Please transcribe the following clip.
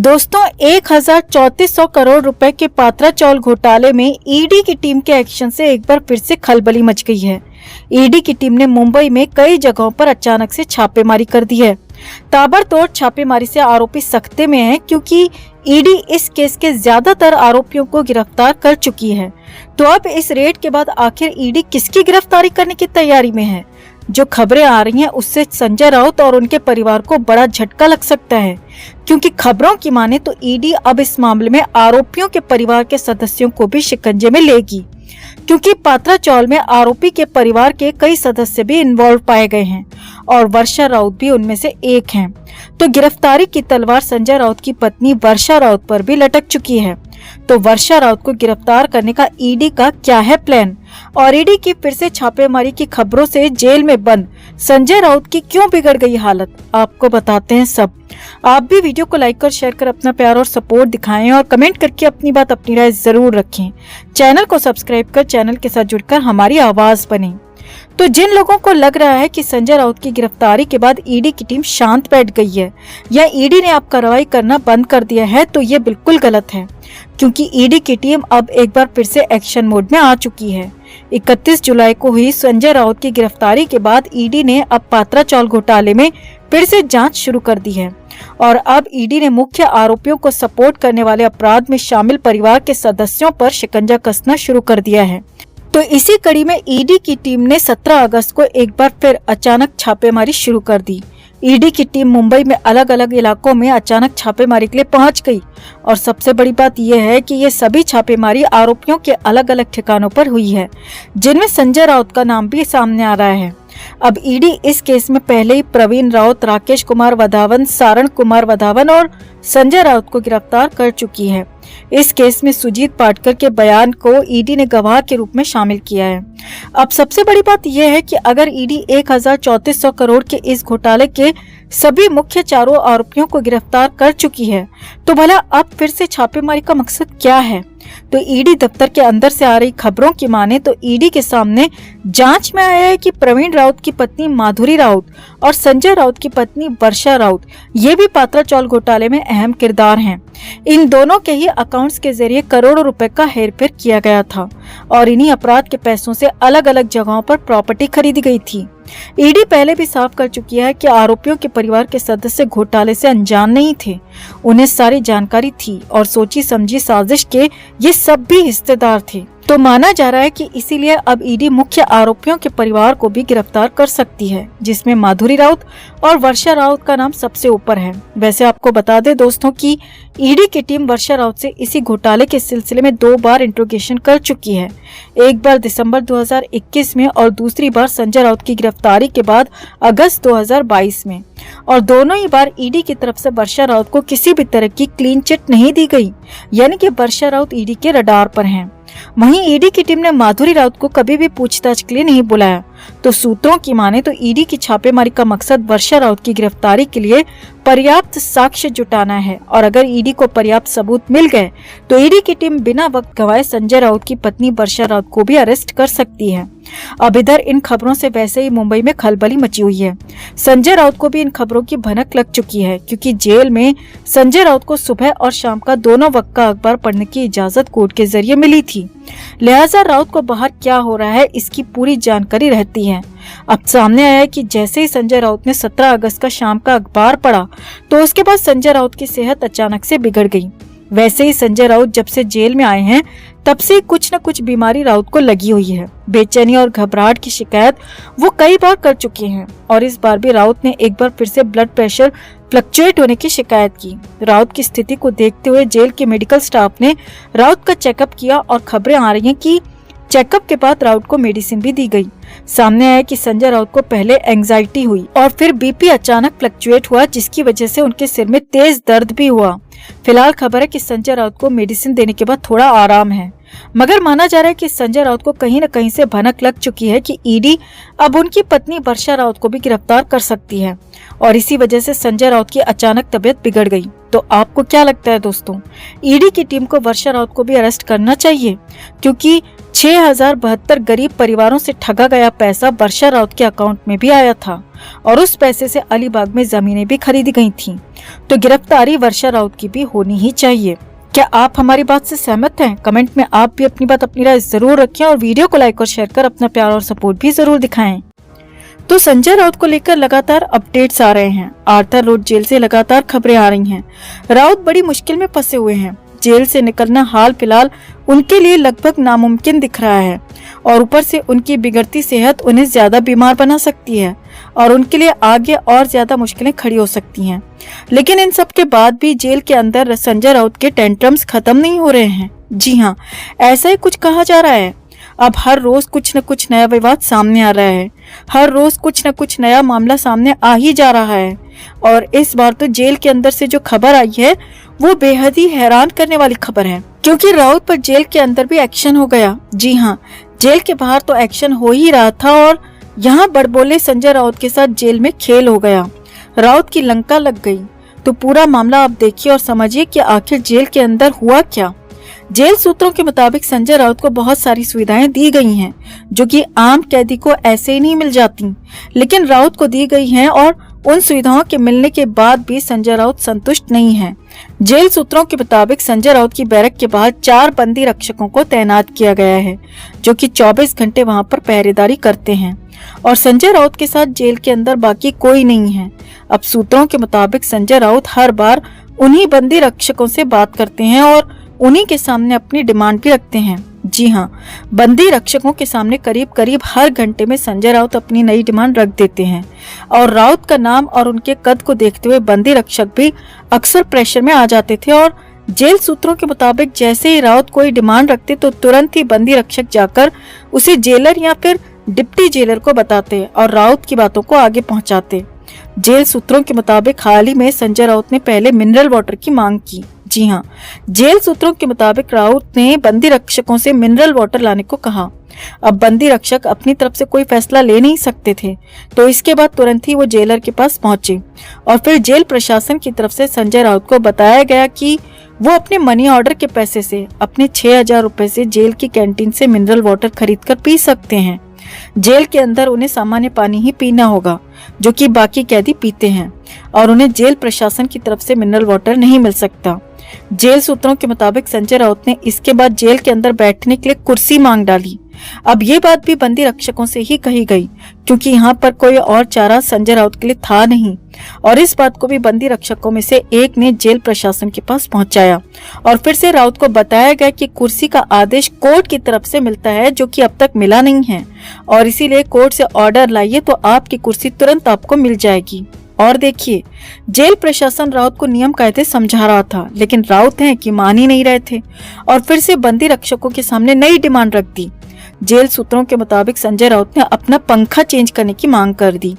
दोस्तों 1434 करोड़ रुपए के पात्रा चावल घोटाले में ईडी की टीम के एक्शन से एक बार फिर से खलबली मच गई है। ईडी की टीम ने मुंबई में कई जगहों पर अचानक से छापेमारी कर दी है। ताबड़तोड़ छापेमारी से आरोपी सख्ते में हैं, क्योंकि ईडी इस केस के ज्यादातर आरोपियों को गिरफ्तार कर चुकी है। तो अब इस रेड के बाद आखिर ईडी किसकी गिरफ्तारी करने की तैयारी में है? जो खबरें आ रही हैं उससे संजय राउत और उनके परिवार को बड़ा झटका लग सकता है, क्योंकि खबरों की माने तो ईडी अब इस मामले में आरोपियों के परिवार के सदस्यों को भी शिकंजे में लेगी, क्योंकि पात्रा चावल में आरोपी के परिवार के कई सदस्य भी इन्वॉल्व पाए गए हैं और वर्षा राउत भी उनमें से एक हैं। तो गिरफ्तारी की तलवार संजय राउत की पत्नी वर्षा राउत पर भी लटक चुकी है। तो वर्षा राउत को गिरफ्तार करने का ईडी का क्या है प्लान, और ईडी की फिर से छापेमारी की खबरों से जेल में बंद संजय राउत की क्यों बिगड़ गई हालत, आपको बताते हैं सब। आप भी वीडियो को लाइक और शेयर कर अपना प्यार और सपोर्ट दिखाएं और कमेंट करके अपनी बात अपनी राय जरूर रखें। चैनल को सब्सक्राइब कर चैनल के साथ जुड़कर हमारी आवाज बने। तो जिन लोगों को लग रहा है कि संजय राउत की गिरफ्तारी के बाद ईडी की टीम शांत बैठ गई है या ईडी ने अब कार्रवाई करना बंद कर दिया है, तो ये बिल्कुल गलत है, क्योंकि ईडी की टीम अब एक बार फिर से एक्शन मोड में आ चुकी है। 31 जुलाई को हुई संजय राउत की गिरफ्तारी के बाद ईडी ने अब पात्रा चावल घोटाले में फिर से जांच शुरू कर दी है और अब ईडी ने मुख्य आरोपियों को सपोर्ट करने वाले अपराध में शामिल परिवार के सदस्यों पर शिकंजा कसना शुरू कर दिया है। तो इसी कड़ी में ईडी की टीम ने 17 अगस्त को एक बार फिर अचानक छापेमारी शुरू कर दी। ईडी की टीम मुंबई में अलग अलग इलाकों में अचानक छापेमारी के लिए पहुंच गई और सबसे बड़ी बात यह है कि ये सभी छापेमारी आरोपियों के अलग अलग ठिकानों पर हुई है, जिनमें संजय राउत का नाम भी सामने आ रहा है। अब ईडी इस केस में पहले ही प्रवीण राउत, राकेश कुमार वधावन, सारण कुमार वधावन और संजय राउत को गिरफ्तार कर चुकी है। इस केस में सुजीत पाटकर के बयान को ईडी ने गवाह के रूप में शामिल किया है। अब सबसे बड़ी बात यह है कि अगर ईडी 1434 करोड़ के इस घोटाले के सभी मुख्य चारों आरोपियों को गिरफ्तार कर चुकी है, तो भला अब फिर से छापेमारी का मकसद क्या है? तो ईडी दफ्तर के अंदर से आ रही खबरों की माने तो ईडी के सामने जांच में आया है कि प्रवीण राउत की पत्नी माधुरी राउत और संजय राउत की पत्नी वर्षा राउत ये भी पात्रा चावल घोटाले में अहम किरदार हैं। इन दोनों के ही अकाउंट्स के जरिए करोड़ों रुपए का हेरफेर किया गया था और इन्हीं अपराध के पैसों से अलग अलग जगहों पर प्रॉपर्टी खरीदी गई थी। ईडी पहले भी साफ कर चुकी है कि आरोपियों के परिवार के सदस्य घोटाले से अनजान नहीं थे, उन्हें सारी जानकारी थी और सोची समझी साजिश के ये सब भी हिस्सेदार थे। तो माना जा रहा है कि इसीलिए अब ईडी मुख्य आरोपियों के परिवार को भी गिरफ्तार कर सकती है, जिसमें माधुरी राउत और वर्षा राउत का नाम सबसे ऊपर है। वैसे आपको बता दें दोस्तों कि ईडी की टीम वर्षा राउत से इसी घोटाले के सिलसिले में 2 बार इंट्रोगेशन कर चुकी है, एक बार दिसंबर 2021 में और दूसरी बार संजय राउत की गिरफ्तारी के बाद अगस्त 2022 में, और दोनों ही बार ईडी की तरफ से वर्षा राउत को किसी भी तरह की क्लीन चिट नहीं दी गई, यानी कि वर्षा राउत ईडी के रडार पर हैं। वहीं ईडी की टीम ने माधुरी राउत को कभी भी पूछताछ के लिए नहीं बुलाया। तो सूत्रों की माने तो ईडी की छापेमारी का मकसद वर्षा राउत की गिरफ्तारी के लिए पर्याप्त साक्ष्य जुटाना है, और अगर ईडी को पर्याप्त सबूत मिल गए तो ईडी की टीम बिना वक्त गवाए संजय राउत की पत्नी वर्षा राउत को भी अरेस्ट कर सकती है। अब इधर इन खबरों से वैसे ही मुंबई में खलबली मची हुई है। संजय राउत को भी इन खबरों की भनक लग चुकी है, क्योंकि जेल में संजय राउत को सुबह और शाम का दोनों वक्त का अखबार पढ़ने की इजाजत कोर्ट के जरिए मिली थी, लिहाजा राउत को बाहर क्या हो रहा है इसकी पूरी जानकारी रहती है। अब सामने आया है कि जैसे ही संजय राउत ने 17 अगस्त का शाम का अखबार पढ़ा तो उसके बाद संजय राउत की सेहत अचानक से बिगड़ गई। वैसे ही संजय राउत जब से जेल में आए हैं तब से कुछ न कुछ बीमारी राउत को लगी हुई है। बेचैनी और घबराहट की शिकायत वो कई बार कर चुके हैं और इस बार भी राउत ने एक बार फिर से ब्लड प्रेशर फ्लक्चुएट होने की शिकायत की। राउत की स्थिति को देखते हुए जेल के मेडिकल स्टाफ ने राउत का चेकअप किया और खबरें आ रही हैं कि चेकअप के बाद राउत को मेडिसिन भी दी गई। सामने आया कि संजय राउत को पहले एंजाइटी हुई और फिर बीपी अचानक फ्लक्चुएट हुआ, जिसकी वजह से उनके सिर में तेज दर्द भी हुआ। फिलहाल खबर है कि संजय राउत को मेडिसिन देने के बाद थोड़ा आराम है, मगर माना जा रहा है कि संजय राउत को कहीं न कहीं से भनक लग चुकी है कि ईडी अब उनकी पत्नी वर्षा राउत को भी गिरफ्तार कर सकती है और इसी वजह से संजय राउत की अचानक तबीयत बिगड़ गई। तो आपको क्या लगता है दोस्तों, ईडी की टीम को वर्षा राउत को भी अरेस्ट करना चाहिए? क्योंकि 6072 गरीब परिवारों से ठगा गया पैसा वर्षा राउत के अकाउंट में भी आया था और उस पैसे से अलीबाग में जमीनें भी खरीदी गई थीं। तो गिरफ्तारी वर्षा राउत की भी होनी ही चाहिए। क्या आप हमारी बात से सहमत हैं? कमेंट में आप भी अपनी बात, अपनी राय जरूर रखें और वीडियो को लाइक और शेयर कर अपना प्यार और सपोर्ट भी जरूर दिखाएं। तो संजय राउत को लेकर लगातार अपडेट्स आ रहे हैं। आर्थर रोड जेल से लगातार खबरें आ रही हैं। राउत बड़ी मुश्किल में फंसे हुए हैं। जेल से निकलना हाल फिलहाल उनके लिए लगभग नामुमकिन दिख रहा है और ऊपर से उनकी बिगड़ती सेहत उन्हें ज्यादा बीमार बना सकती है और उनके लिए आगे और ज्यादा मुश्किलें खड़ी हो सकती हैं। लेकिन इन सब के बाद भी जेल के अंदर संजय राउत के टेंट्रम्स खत्म नहीं हो रहे हैं। जी हाँ, ऐसा ही कुछ कहा जा रहा है। अब हर रोज कुछ न कुछ नया विवाद सामने आ रहा है, हर रोज कुछ न कुछ नया मामला सामने आ ही जा रहा है। और इस बार तो जेल के अंदर से जो खबर आई है वो बेहद ही हैरान करने वाली खबर है, क्योंकि राउत पर जेल के अंदर भी एक्शन हो गया। जी हाँ, जेल के बाहर तो एक्शन हो ही रहा था और यहाँ बड़बोले संजय राउत के साथ जेल में खेल हो गया। राउत की लंका लग गई। तो पूरा मामला आप देखिए और समझिए कि आखिर जेल के अंदर हुआ क्या। जेल सूत्रों के मुताबिक संजय राउत को बहुत सारी सुविधाएं दी गई हैं, जो कि आम कैदी को ऐसे ही नहीं मिल जाती, लेकिन राउत को दी गई हैं और उन सुविधाओं के मिलने के बाद भी संजय राउत संतुष्ट नहीं है। जेल सूत्रों के मुताबिक संजय राउत की बैरक के बाहर 4 बंदी रक्षकों को तैनात किया गया है, जो कि 24 घंटे वहां पर पहरेदारी करते हैं और संजय राउत के साथ जेल के अंदर बाकी कोई नहीं है। अब सूत्रों के मुताबिक संजय राउत हर बार उन्हीं बंदी रक्षकों से बात करते हैं और उन्हीं के सामने अपनी डिमांड भी रखते हैं। जी हाँ, बंदी रक्षकों के सामने करीब करीब हर घंटे में संजय राउत अपनी नई डिमांड रख देते हैं और राउत का नाम और उनके कद को देखते हुए बंदी रक्षक भी अक्सर प्रेशर में आ जाते थे और जेल सूत्रों के मुताबिक जैसे ही राउत कोई डिमांड रखते तो तुरंत ही बंदी रक्षक जाकर उसे जेलर या फिर डिप्टी जेलर को बताते और राउत की बातों को आगे पहुंचाते। जेल सूत्रों के मुताबिक हाल ही में संजय राउत ने पहले मिनरल वाटर की मांग की। जी हाँ, जेल सूत्रों के मुताबिक राउत ने बंदी रक्षकों से मिनरल वाटर लाने को कहा। अब बंदी रक्षक अपनी तरफ से कोई फैसला ले नहीं सकते थे, तो इसके बाद तुरंत ही वो जेलर के पास पहुंचे और फिर जेल प्रशासन की तरफ से संजय राउत को बताया गया कि वो अपने मनी ऑर्डर के पैसे से अपने 6000 रुपए से जेल की कैंटीन से मिनरल वाटर खरीद कर पी सकते हैं। जेल के अंदर उन्हें सामान्य पानी ही पीना होगा, जो कि बाकी कैदी पीते हैं, और उन्हें जेल प्रशासन की तरफ से मिनरल वाटर नहीं मिल सकता। जेल सूत्रों के मुताबिक संजय राउत ने इसके बाद जेल के अंदर बैठने के लिए कुर्सी मांग डाली। अब ये बात भी बंदी रक्षकों से ही कही गई, क्योंकि यहाँ पर कोई और चारा संजय राउत के लिए था नहीं, और इस बात को भी बंदी रक्षकों में से एक ने जेल प्रशासन के पास पहुंचाया और फिर से राउत को बताया गया कि कुर्सी का आदेश कोर्ट की तरफ से मिलता है, जो कि अब तक मिला नहीं है, और इसीलिए कोर्ट से ऑर्डर लाइए तो आपकी कुर्सी तुरंत आपको मिल जाएगी। और देखिए, जेल प्रशासन राउत को नियम कायदे समझा रहा था, लेकिन राउत हैं कि मान ही नहीं रहे थे और फिर से बंदी रक्षकों के सामने नई डिमांड रख दी। जेल सूत्रों के मुताबिक संजय राउत ने अपना पंखा चेंज करने की मांग कर दी।